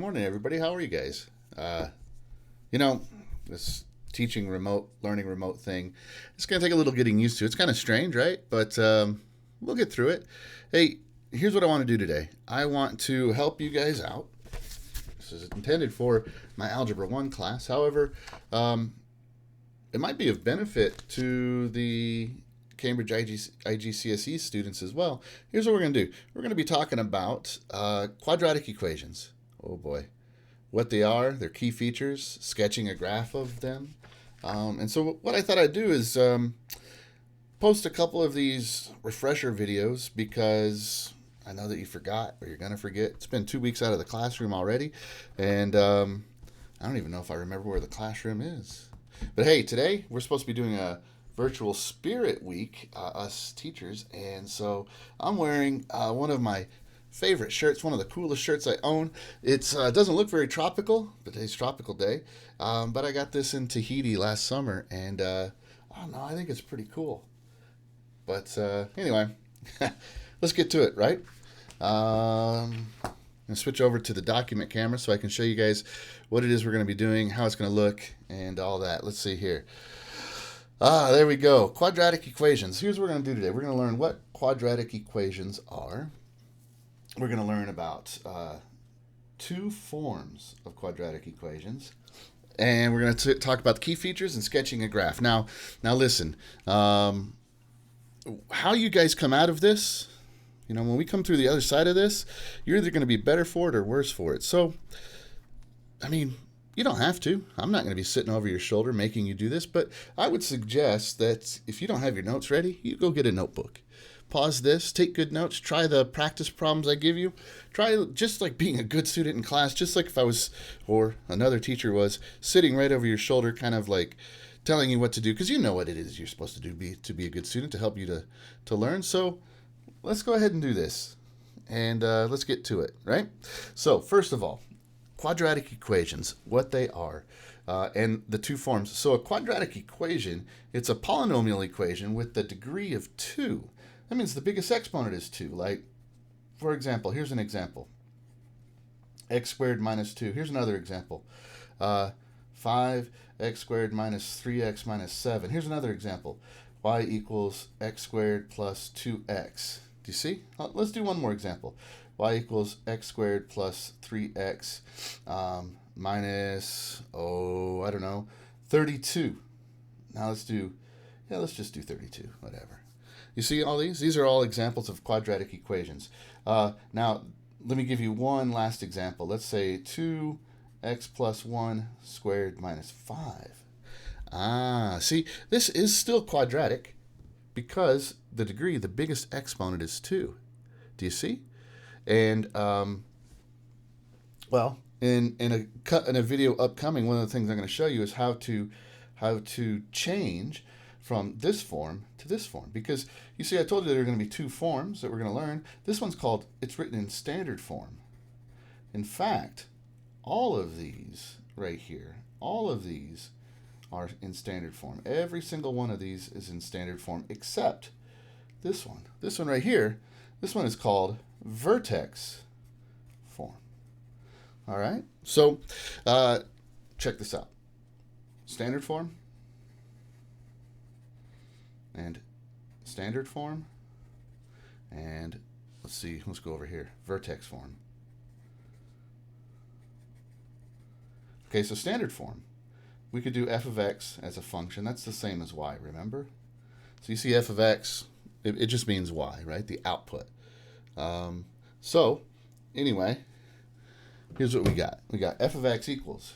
morning, everybody. How are you guys? You know, this teaching remote, learning remote thing, it's going to take a little getting used to. It's kind of strange, right? But we'll get through it. Hey, here's what I want to do today. I want to help you guys out. This is intended for my Algebra 1 class. However, it might be of benefit to the Cambridge IGCSE students as well. Here's what we're going to do. We're going to be talking about quadratic equations. Oh boy. What they are, their key features, sketching a graph of them. And so what I thought I'd do is post a couple of these refresher videos because I know that you forgot or you're going to forget. It's been 2 weeks out of the classroom already. And I don't even know if I remember where the classroom is. But hey, today we're supposed to be doing a virtual spirit week, us teachers. And so I'm wearing one of my favorite shirts, one of the coolest shirts I own. It doesn't look very tropical, but today's tropical day. But I got this in Tahiti last summer, and I don't know, I think it's pretty cool. But anyway, let's get to it, right? I'm going to switch over to the document camera so I can show you guys what it is we're going to be doing, how it's going to look, and all that. Let's see here. There we go. Quadratic equations. Here's what we're going to do today. We're going to learn what quadratic equations are. We're going to learn about two forms of quadratic equations, and we're going to talk about the key features and sketching a graph. Now listen, how you guys come out of this, when we come through the other side of this, you're either going to be better for it or worse for it. So, you don't have to. I'm not going to be sitting over your shoulder making you do this, but I would suggest that if you don't have your notes ready, you go get a notebook. Pause this, take good notes, try the practice problems I give you. Try just like being a good student in class, just like if I was, or another teacher was, sitting right over your shoulder, kind of like telling you what to do, because you know what it is you're supposed to do to be a good student, to help you to learn. So let's go ahead and do this, and let's get to it, right? So first of all, quadratic equations, what they are, and the two forms. So a quadratic equation, it's a polynomial equation with the degree of 2. That means the biggest exponent is 2. Like, for example, here's an example. X squared minus 2. Here's another example. 5x squared minus 3x minus 7. Here's another example. Y equals x squared plus 2x. Do you see? Let's do one more example. Y equals x squared plus 3x minus, 32. Now let's just do 32, whatever. You see all these? These are all examples of quadratic equations. Now, let me give you one last example. Let's say 2x plus 1 squared minus 5. See, this is still quadratic because the degree, the biggest exponent is 2. Do you see? And, in a video upcoming, one of the things I'm going to show you is how to change from this form to this form. Because, you see, I told you there are going to be two forms that we're going to learn. This one's it's written in standard form. In fact, all of these right here, all of these are in standard form. Every single one of these is in standard form except this one. This one right here, this one is called Vertex Form. All right? So, check this out. Standard form, and standard form, and let's go over here, vertex form. Okay, so standard form, we could do f of x as a function. That's the same as y, remember? So you see f of x, it just means y, right? The output. So anyway, here's what we got. We got f of x equals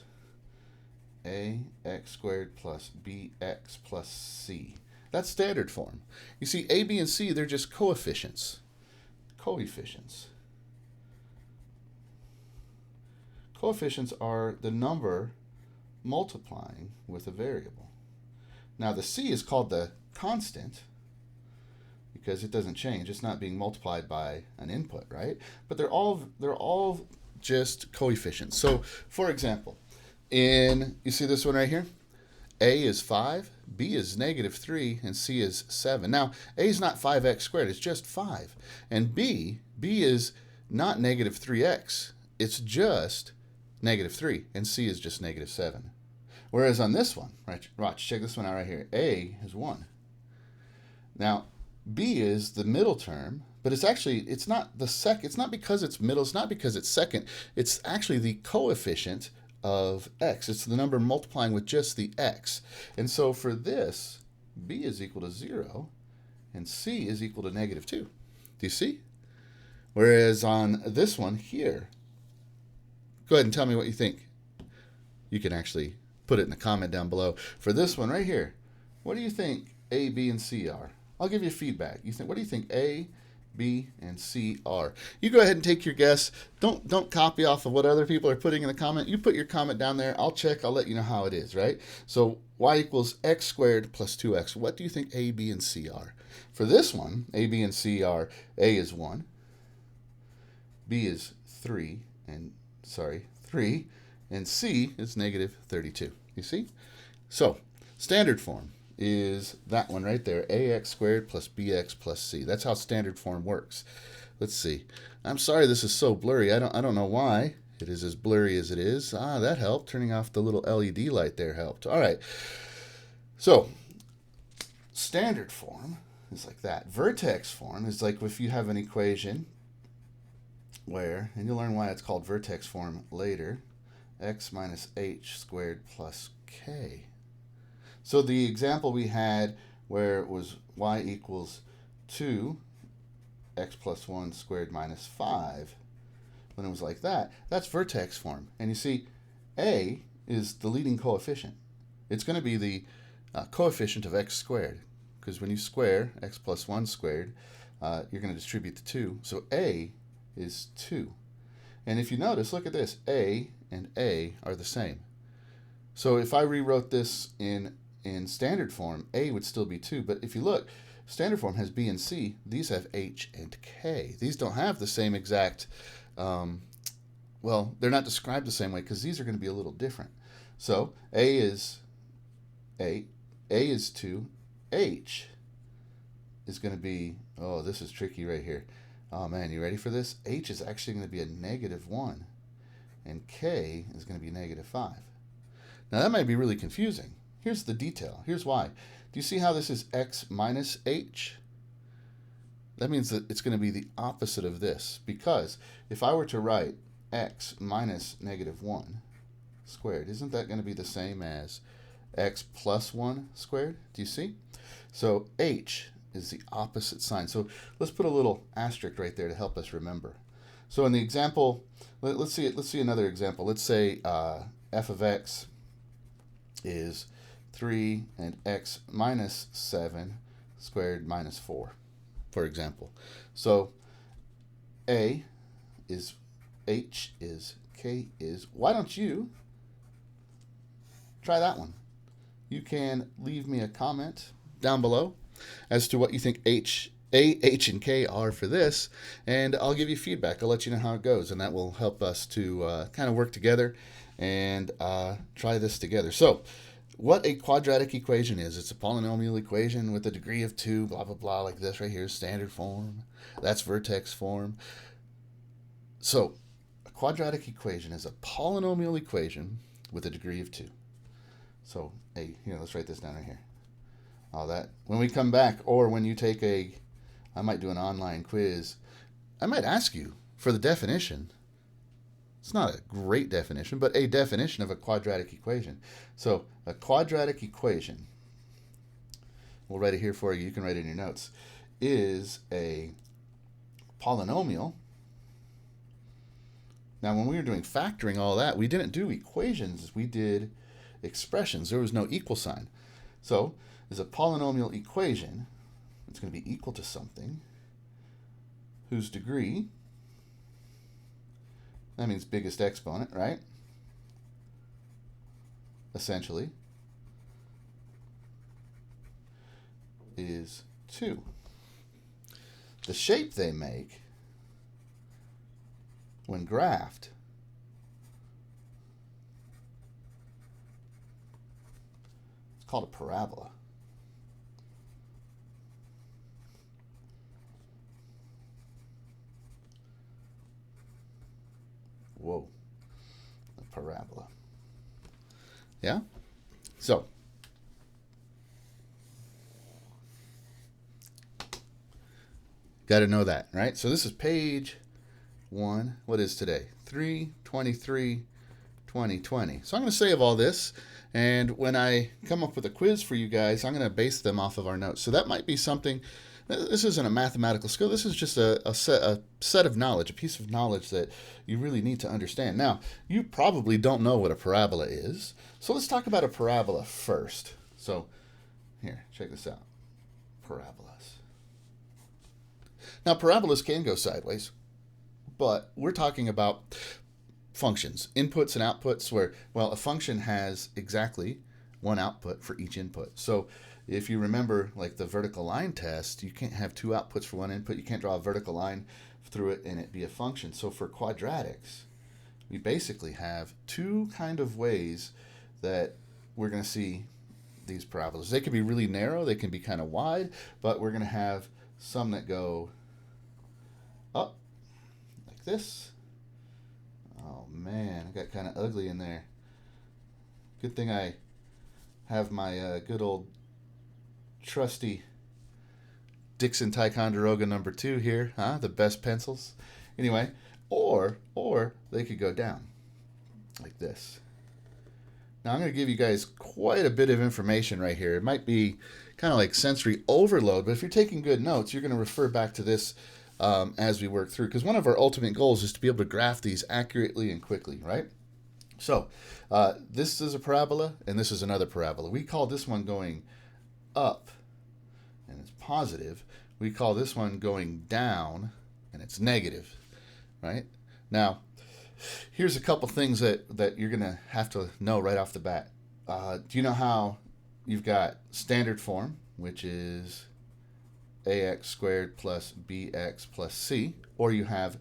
ax squared plus bx plus c. That's standard form. You see, a, b, and c, they're just coefficients. Coefficients are the number multiplying with a variable. Now, the c is called the constant because it doesn't change. It's not being multiplied by an input, right? But they're all just coefficients. So, for example, you see this one right here? A is 5, B is -3, and C is 7. Now, A is not 5x squared, it's just 5. And B is not -3x, it's just -3, and C is just -7. Whereas on this one, right, watch, check this one out right here. A is 1. Now, B is the middle term, but it's not because it's middle, it's not because it's second. It's actually the coefficient of x. It's the number multiplying with just the x. And so for this, B is equal to 0, and C is equal to -2. Do you see? Whereas on this one here, go ahead and tell me what you think. You can actually put it in the comment down below. For this one right here, what do you think A, B, and C are? I'll give you feedback. What do you think A, B, and C are? You go ahead and take your guess. Don't copy off of what other people are putting in the comment. You put your comment down there. I'll check. I'll let you know how it is, right? So y equals x squared plus 2x. What do you think A, B, and C are? For this one, A, B, and C are A is 1, B is 3, and C is -32. You see? So standard form is that one right there, ax squared plus bx plus c. That's how standard form works. Let's see. I'm sorry this is so blurry. I don't know why it is as blurry as it is. That helped. Turning off the little LED light there helped. All right. So standard form is like that. Vertex form is like if you have an equation where, and you'll learn why it's called vertex form later, x minus h squared plus k. So the example we had where it was y equals 2 x plus 1 squared minus 5, when it was like that, that's vertex form. And you see, a is the leading coefficient. It's going to be the coefficient of x squared, because when you square x plus 1 squared, you're going to distribute the 2. So a is 2. And if you notice, look at this, a and a are the same. So if I rewrote this in standard form, a would still be 2. But if you look, standard form has b and c. These have h and k. These don't have the same exact, well, they're not described the same way because these are going to be a little different. So a is 2. H is going to be, oh, this is tricky right here. Oh, man, you ready for this? H is actually going to be a -1, and k is going to be -5. Now, that might be really confusing. Here's the detail. Here's why. Do you see how this is x minus h? That means that it's going to be the opposite of this, because if I were to write x minus -1 squared, isn't that going to be the same as x plus 1 squared? Do you see? So h is the opposite sign. So let's put a little asterisk right there to help us remember. So in the example, let's see another example. Let's say f of x is 3 and x minus 7 squared minus 4, for example. So a is h is k is, why don't you try that one? You can leave me a comment down below as to what you think h, and k are for this, and I'll give you feedback. I'll let you know how it goes, and that will help us to kind of work together and try this together. So what a quadratic equation is, it's a polynomial equation with a degree of 2, blah, blah, blah, like this right here, standard form. That's vertex form. So a quadratic equation is a polynomial equation with a degree of 2. So, hey, here, let's write this down right here. All that. When we come back, or when you take I might do an online quiz, I might ask you for the definition. It's not a great definition, but a definition of a quadratic equation. So a quadratic equation, we'll write it here for you, you can write it in your notes, is a polynomial. Now when we were doing factoring, all that, we didn't do equations, we did expressions. There was no equal sign. So is a polynomial equation, it's going to be equal to something whose degree, that means biggest exponent, right? Essentially, is 2. The shape they make when graphed is called a parabola. Whoa. A parabola. Yeah? So, got to know that, right? So this is page 1. What is today? 3/23/2020. So I'm going to save all this, and when I come up with a quiz for you guys, I'm going to base them off of our notes. So that might be something. This isn't a mathematical skill. This is just a set of knowledge, a piece of knowledge that you really need to understand. Now, you probably don't know what a parabola is. So let's talk about a parabola first. So here, check this out. Parabolas. Now, parabolas can go sideways, but we're talking about functions, inputs and outputs, where, well, a function has exactly one output for each input. So if you remember, like the vertical line test, you can't have two outputs for one input. You can't draw a vertical line through it and it be a function. So for quadratics, we basically have two kind of ways that we're going to see these parabolas. They can be really narrow, they can be kind of wide, but we're going to have some that go up like this. Oh man, it got kind of ugly in there. Good thing I have my good old trusty Dixon Ticonderoga number 2 here, huh? The best pencils. Anyway, or they could go down like this. Now I'm going to give you guys quite a bit of information right here. It might be kind of like sensory overload, but if you're taking good notes, you're going to refer back to this as we work through, because one of our ultimate goals is to be able to graph these accurately and quickly, right? So this is a parabola, and this is another parabola. We call this one going up, and it's positive. We call this one going down, and it's negative, right? Now, here's a couple things that you're going to have to know right off the bat. Do you know how you've got standard form, which is ax squared plus bx plus c, or you have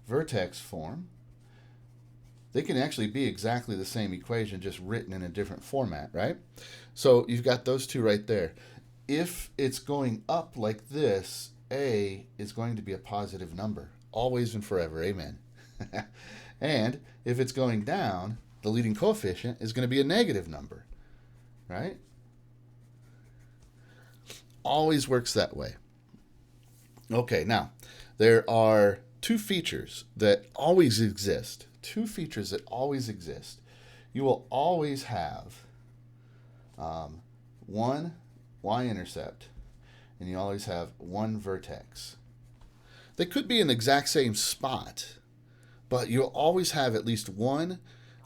vertex form? They can actually be exactly the same equation, just written in a different format, right? So you've got those two right there. If it's going up like this, a is going to be a positive number, always and forever, amen. And if it's going down, the leading coefficient is going to be a negative number, right? Always works that way. Okay, now, there are two features that always exist. Two features that always exist. You will always have one y-intercept, and you always have one vertex. They could be in the exact same spot, but you'll always have at least one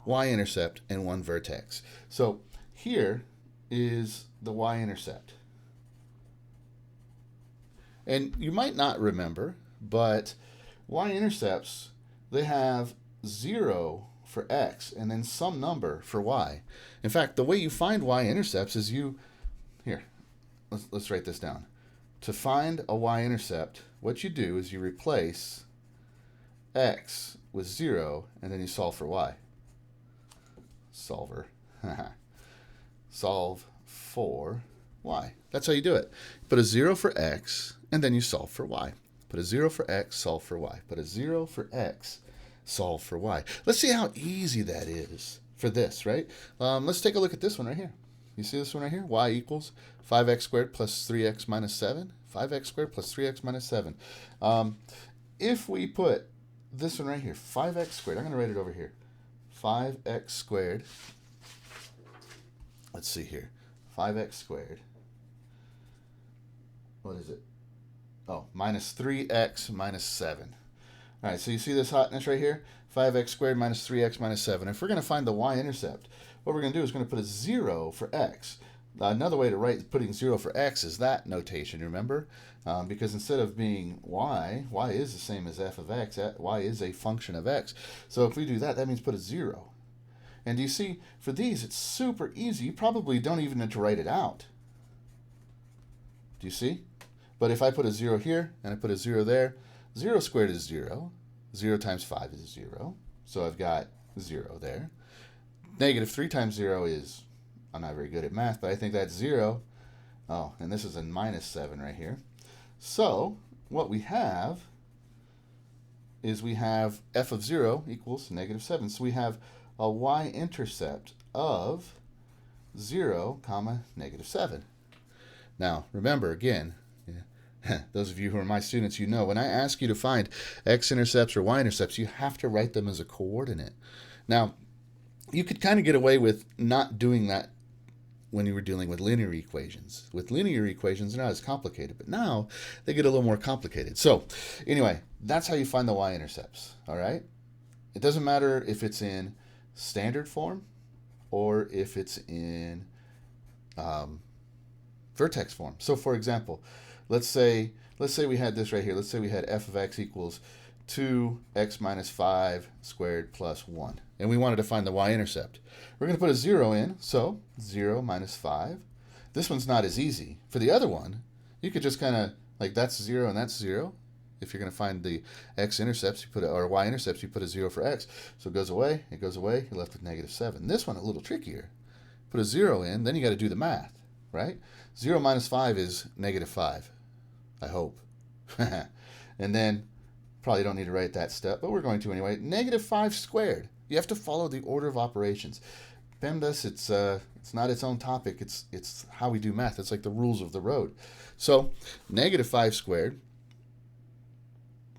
y-intercept and one vertex. So here is the y-intercept. And you might not remember, but y-intercepts, they have 0 for x and then some number for y. In fact, the way you find y-intercepts is let's write this down. To find a y-intercept, what you do is you replace x with 0 and then you solve for y. Solver. Solve for y. That's how you do it. Put a 0 for x and then you solve for y. Put a 0 for x, solve for y. Put a 0 for x, solve for y. Let's see how easy that is for this, right? Let's take a look at this one right here. You see this one right here? Y equals 5x squared plus 3x minus 7. 5x squared plus 3x minus 7. If we put this one right here, 5x squared, I'm going to write it over here. 5x squared, let's see here, 5x squared, what is it? Oh, minus 3x minus 7. All right, so you see this hotness right here? 5x squared minus 3x minus 7. If we're going to find the y-intercept, what we're going to do is going to put a 0 for x. Another way to write putting 0 for x is that notation, remember? Because instead of being y is the same as f of x. Y is a function of x. So if we do that, that means put a 0. And you see, for these, it's super easy. You probably don't even need to write it out. Do you see? But if I put a 0 here and I put a 0 there, 0 squared is 0. 0 times 5 is 0. So I've got 0 there. Negative 3 times 0 is, I'm not very good at math, but I think that's 0. Oh, and this is a minus 7 right here. So what we have is we have f of 0 equals negative 7. So we have a y-intercept of 0, comma, -7. Now, remember, again, those of you who are my students, you know, when I ask you to find x-intercepts or y-intercepts, you have to write them as a coordinate. Now, you could kind of get away with not doing that when you were dealing with linear equations. With linear equations, they're not as complicated, but now they get a little more complicated. So, anyway, that's how you find the y-intercepts, all right? It doesn't matter if it's in standard form or if it's in vertex form. So, for example, let's say we had this right here. Let's say we had f of x equals 2x minus 5 squared plus 1. And we wanted to find the y-intercept. We're going to put a 0 in, so 0 minus 5. This one's not as easy. For the other one, you could just kind of, like, that's 0 and that's 0. If you're going to find the x-intercepts, or y-intercepts, you put a 0 for x. So it goes away, you're left with -7. This one, a little trickier. Put a 0 in, then you got to do the math, right? 0 minus 5 is -5, I hope. And then, probably don't need to write that step, but we're going to anyway. -5 squared. You have to follow the order of operations. PEMDAS, it's not its own topic. It's how we do math. It's like the rules of the road. So -5 squared.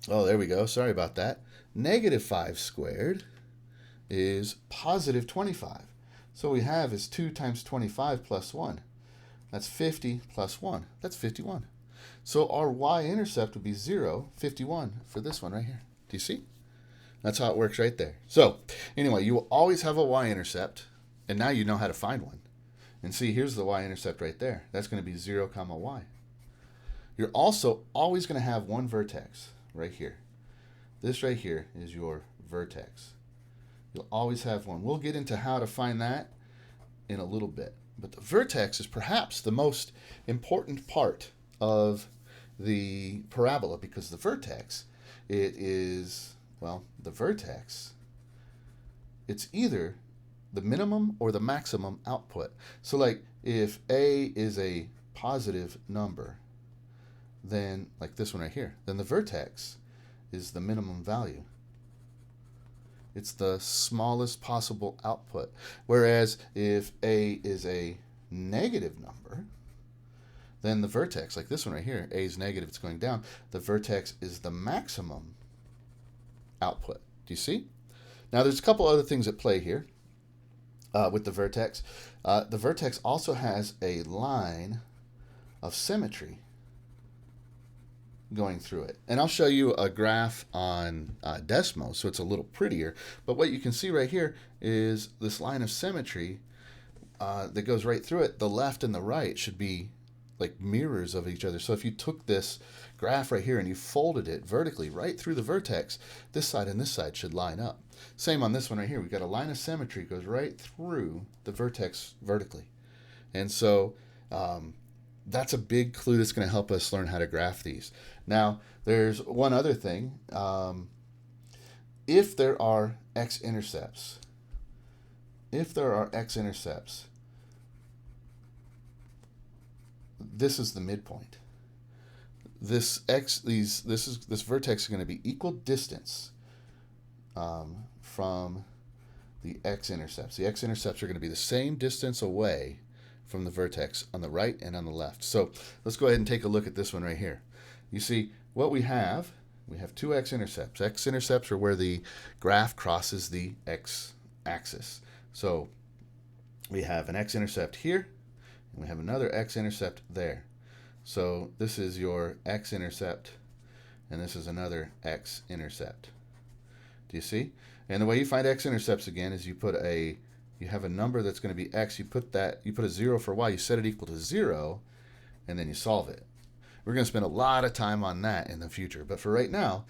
Oh, there we go. Sorry about that. -5 squared is +25. So what we have is 2 times 25 plus 1. That's 50 plus 1. That's 51. So our y-intercept would be 0, 51 for this one right here. Do you see? That's how it works right there. So anyway, you will always have a y-intercept, and now you know how to find one. And see, here's the y-intercept right there. That's going to be 0, comma y. You're also always going to have one vertex right here. This right here is your vertex. You'll always have one. We'll get into how to find that in a little bit. But the vertex is perhaps the most important part of the parabola, because the vertex, the vertex, it's either the minimum or the maximum output. So like if A is a positive number, then like this one right here, then the vertex is the minimum value. It's the smallest possible output. Whereas if A is a negative number, then the vertex, like this one right here, A is negative, it's going down. The vertex is the maximum output. Do you see? Now there's a couple other things at play here with the vertex. The vertex also has a line of symmetry going through it. And I'll show you a graph on Desmo, so it's a little prettier. But what you can see right here is this line of symmetry that goes right through it. The left and the right should be like mirrors of each other. So if you took this graph right here and you folded it vertically right through the vertex, this side and this side should line up. Same on this one right here. We've got a line of symmetry goes right through the vertex vertically. And so that's a big clue that's going to help us learn how to graph these. Now, there's one other thing. If there are x-intercepts, this is the midpoint. This vertex is going to be equal distance from the x-intercepts. The x-intercepts are going to be the same distance away from the vertex on the right and on the left. So let's go ahead and take a look at this one right here. You see what we have two x-intercepts. X-intercepts are where the graph crosses the x-axis. So we have an x-intercept here, and we have another x-intercept there. So this is your x-intercept, and this is another x-intercept. Do you see? And the way you find x-intercepts again is you have a number that's going to be x, you put a 0 for y, you set it equal to 0, and then you solve it. We're going to spend a lot of time on that in the future, but for right now,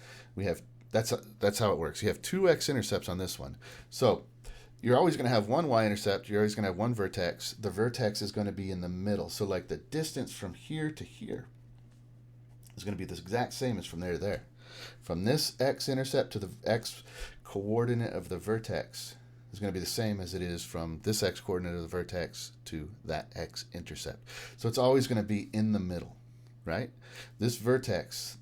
that's how it works. You have two x-intercepts on this one. So you're always going to have one y-intercept, you're always going to have one vertex. The vertex is going to be in the middle. So like the distance from here to here is going to be the exact same as from there to there. From this x-intercept to the x-coordinate of the vertex is going to be the same as it is from this x-coordinate of the vertex to that x-intercept. So it's always going to be in the middle, right? This vertex,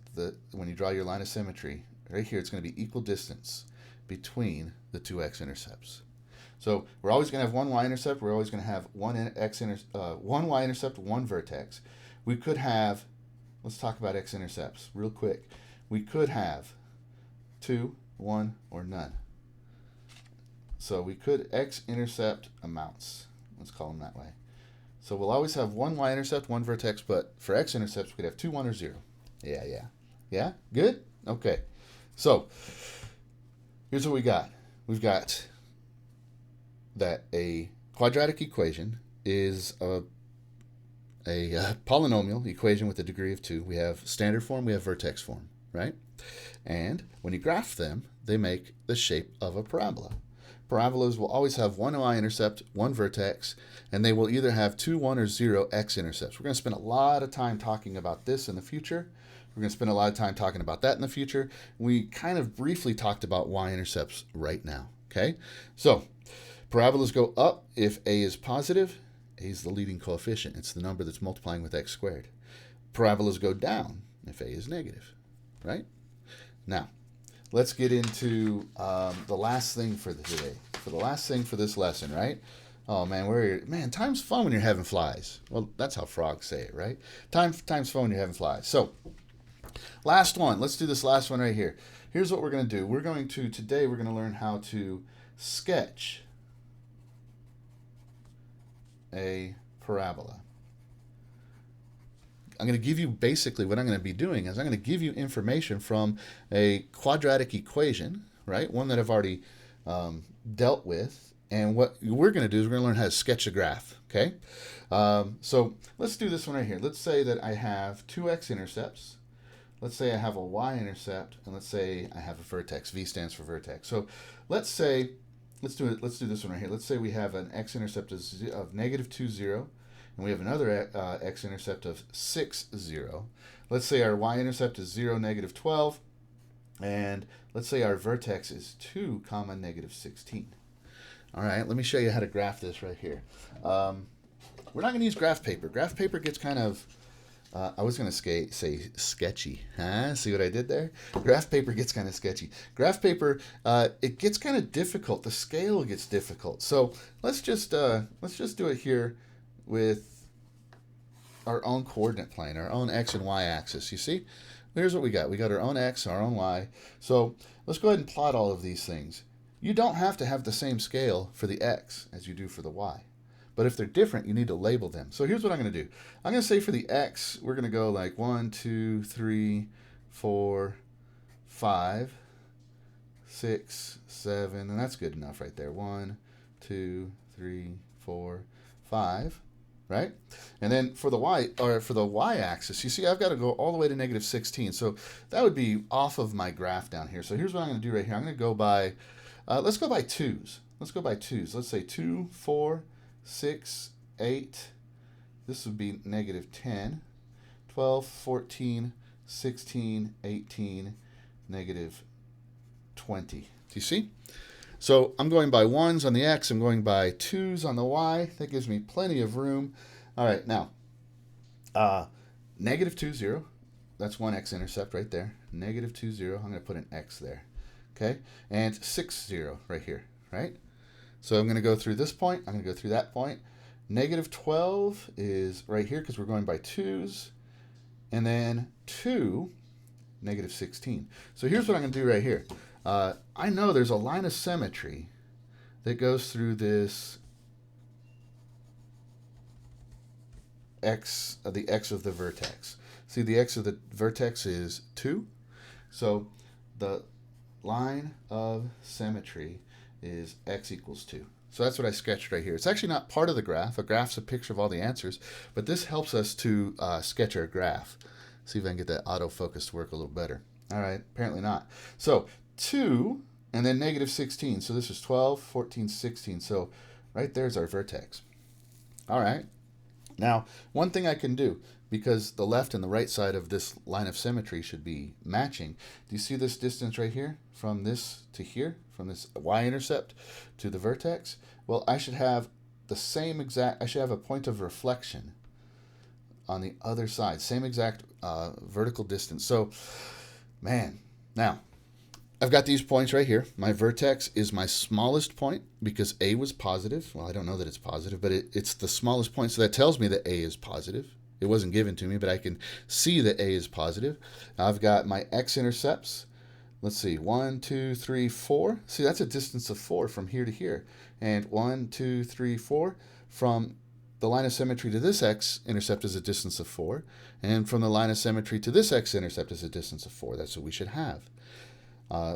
when you draw your line of symmetry, right here, it's going to be equal distance between the two x-intercepts. So we're always going to have one y-intercept. We're always going to have one y-intercept, one vertex. We could have, let's talk about x-intercepts real quick. We could have 2, 1, or none. So we could x-intercept amounts. Let's call them that way. So we'll always have one y-intercept, one vertex, but for x-intercepts, we could have 2, 1, or 0. Yeah? Good? Okay. So here's what we got. We've got that a quadratic equation is a polynomial equation with a degree of 2. We have standard form, we have vertex form, right? And when you graph them, they make the shape of a parabola. Parabolas will always have one y-intercept, one vertex, and they will either have 2, 1, or 0 x-intercepts. We're going to spend a lot of time talking about this in the future. We're going to spend a lot of time talking about that in the future. We kind of briefly talked about y-intercepts right now, okay? So parabolas go up if a is positive. A is the leading coefficient. It's the number that's multiplying with x squared. Parabolas go down if a is negative, right? Now, let's get into the last thing for today. For the last thing for this lesson, right? Oh man, time's fun when you're having flies. Well, that's how frogs say it, right? Time's fun when you're having flies. So, last one. Let's do this last one right here. Here's what we're going to do. Today we're going to learn how to sketch a parabola. I'm going to give you basically what I'm going to be doing is I'm going to give you information from a quadratic equation, right? One that I've already dealt with. And what we're going to do is we're going to learn how to sketch a graph, okay? So let's do this one right here. Let's say that I have 2 x-intercepts. Let's say I have a y-intercept, and let's say I have a vertex. V stands for vertex. So let's do this one right here. Let's say we have an x-intercept of negative 2, 0. And we have another x-intercept of 6, 0. Let's say our y-intercept is 0, negative 12. And let's say our vertex is 2, negative 16. All right, let me show you how to graph this right here. We're not going to use graph paper. Graph paper gets kind of, I was going to say sketchy. Huh? See what I did there? Graph paper gets kind of sketchy. Graph paper, it gets kind of difficult. The scale gets difficult. So let's just do it here with our own coordinate plane, our own x and y axis. You see? Here's what we got. We got our own x, our own y. So let's go ahead and plot all of these things. You don't have to have the same scale for the x as you do for the y. But if they're different, you need to label them. So here's what I'm going to do. I'm going to say for the x, we're going to go like 1, 2, 3, 4, 5, 6, 7, and that's good enough right there. 1, 2, 3, 4, 5, right? And then for the y-axis, you see I've got to go all the way to negative 16. So that would be off of my graph down here. So here's what I'm going to do right here. I'm going to go by, let's go by 2s. Let's go by 2s. Let's say 2, 4, 6, 8. This would be negative 10, 12, 14, 16, 18, negative 20. Do you see? So I'm going by 1s on the x. I'm going by 2s on the y. That gives me plenty of room. All right, now, negative 2, 0. That's one x-intercept right there. Negative 2, 0. I'm going to put an x there. Okay? And 6, 0 right here, right? So I'm going to go through this point. I'm going to go through that point. Negative 12 is right here because we're going by 2s. And then 2, negative 16. So here's what I'm going to do right here. I know there's a line of symmetry that goes through this x, the x of the vertex. See, the x of the vertex is 2. So the line of symmetry is x equals 2. So that's what I sketched right here. It's actually not part of the graph. A graph's a picture of all the answers, but this helps us to sketch our graph. See if I can get that autofocus to work a little better. All right, apparently not. So 2 and then negative 16. So this is 12, 14, 16. So right there's our vertex. All right. Now, one thing I can do, because the left and the right side of this line of symmetry should be matching. Do you see this distance right here from this to here, from this y-intercept to the vertex? Well, I should have the same exact, I should have a point of reflection on the other side, same exact vertical distance. So, man, now, I've got these points right here. My vertex is my smallest point because A was positive. Well, I don't know that it's positive, but it's the smallest point, so that tells me that A is positive. It wasn't given to me, but I can see that A is positive. I've got my x-intercepts. Let's see, 1, 2, 3, 4. See, that's a distance of 4 from here to here. And 1, 2, 3, 4. From the line of symmetry to this x-intercept is a distance of 4. And from the line of symmetry to this x-intercept is a distance of 4. That's what we should have.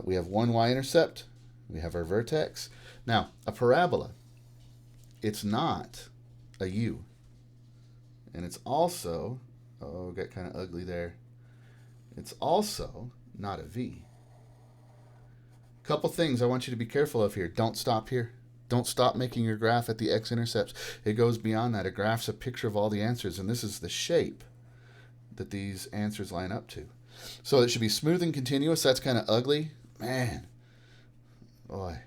We have one y-intercept. We have our vertex. Now, a parabola, it's not a u. And it's also, oh, it got kind of ugly there. It's also not a v. Couple things I want you to be careful of here. Don't stop here. Don't stop making your graph at the x-intercepts. It goes beyond that. A graph's a picture of all the answers, and this is the shape that these answers line up to. So it should be smooth and continuous. That's kind of ugly. Man. Boy.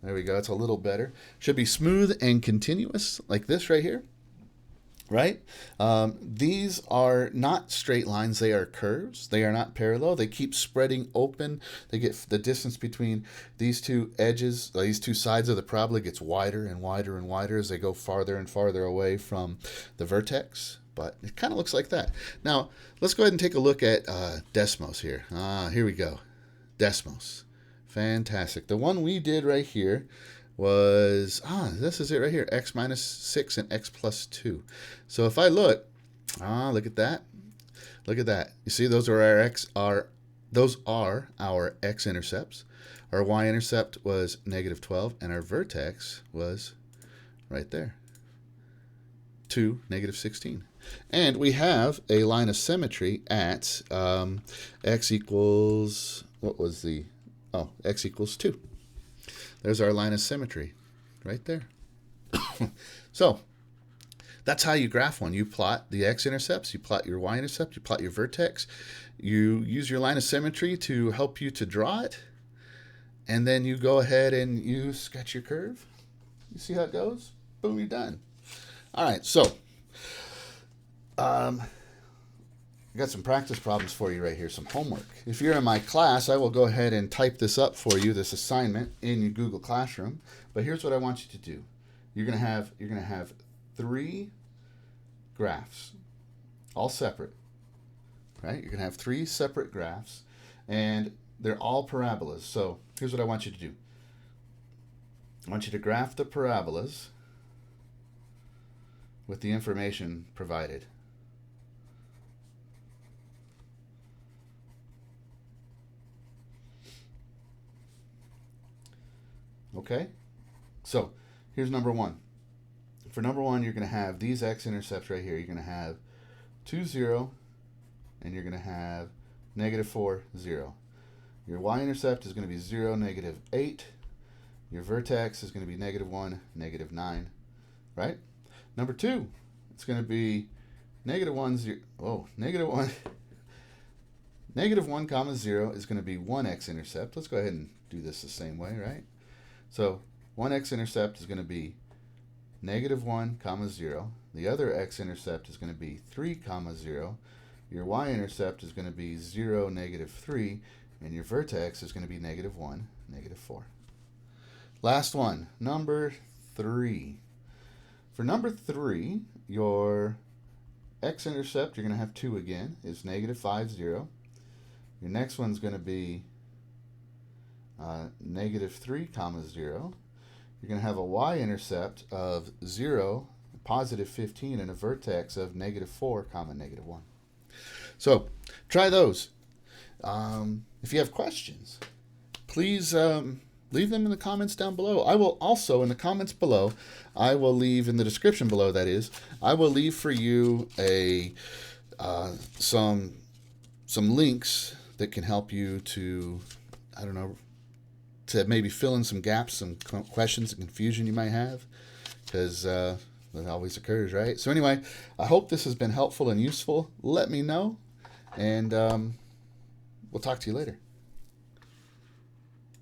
There we go. It's a little better. Should be smooth and continuous, like this right here. Right? These are not straight lines. They are curves. They are not parallel. They keep spreading open. They get the distance between these two edges, these two sides of the parabola gets wider and wider and wider as they go farther and farther away from the vertex. But it kind of looks like that. Now, let's go ahead and take a look at Desmos here. Here we go. Desmos. Fantastic. The one we did right here was, this is it right here, x minus 6 and x plus 2. So if I look, look at that. Look at that. You see, those are our x-intercepts. Our y-intercept was negative 12, and our vertex was right there, 2, negative 16. And we have a line of symmetry at x equals, what was the, x equals 2. There's our line of symmetry right there. So that's how you graph one. You plot the x-intercepts, you plot your y-intercept, you plot your vertex. You use your line of symmetry to help you to draw it. And then you go ahead and you sketch your curve. You see how it goes? Boom, you're done. All right, so I got some practice problems for you right here, some homework. If you're in my class, I will go ahead and type this up for you, this assignment, in your Google Classroom. But here's what I want you to do. You're gonna have 3 graphs, all separate. Right? You're gonna have 3 separate graphs, and they're all parabolas. So here's what I want you to do. I want you to graph the parabolas with the information provided. Okay, so here's number 1. For number 1, you're going to have these x-intercepts right here. You're going to have 2, 0, and you're going to have negative 4, 0. Your y-intercept is going to be 0, negative 8. Your vertex is going to be negative 1, negative 9, right? Number 2, it's going to be negative 1, 0, negative 1. Negative 1 comma 0 is going to be 1 x-intercept. Let's go ahead and do this the same way, right? So 1 x-intercept is going to be negative 1 comma 0. The other x-intercept is going to be 3 comma 0. Your y-intercept is going to be 0, negative 3. And your vertex is going to be negative 1, negative 4. Last one, number 3. For number 3, your x-intercept, you're going to have 2 again, is negative 5, 0. Your next one's going to be negative 3 comma 0. You're going to have a y-intercept of 0, positive 15, and a vertex of negative 4 comma negative 1. So try those. If you have questions, please leave them in the comments down below. I will also, in the comments below, I will leave, in the description below, that is, I will leave for you some links that can help you to, to maybe fill in some gaps, some questions and confusion you might have, because that always occurs, right? So anyway, I hope this has been helpful and useful. Let me know, and we'll talk to you later.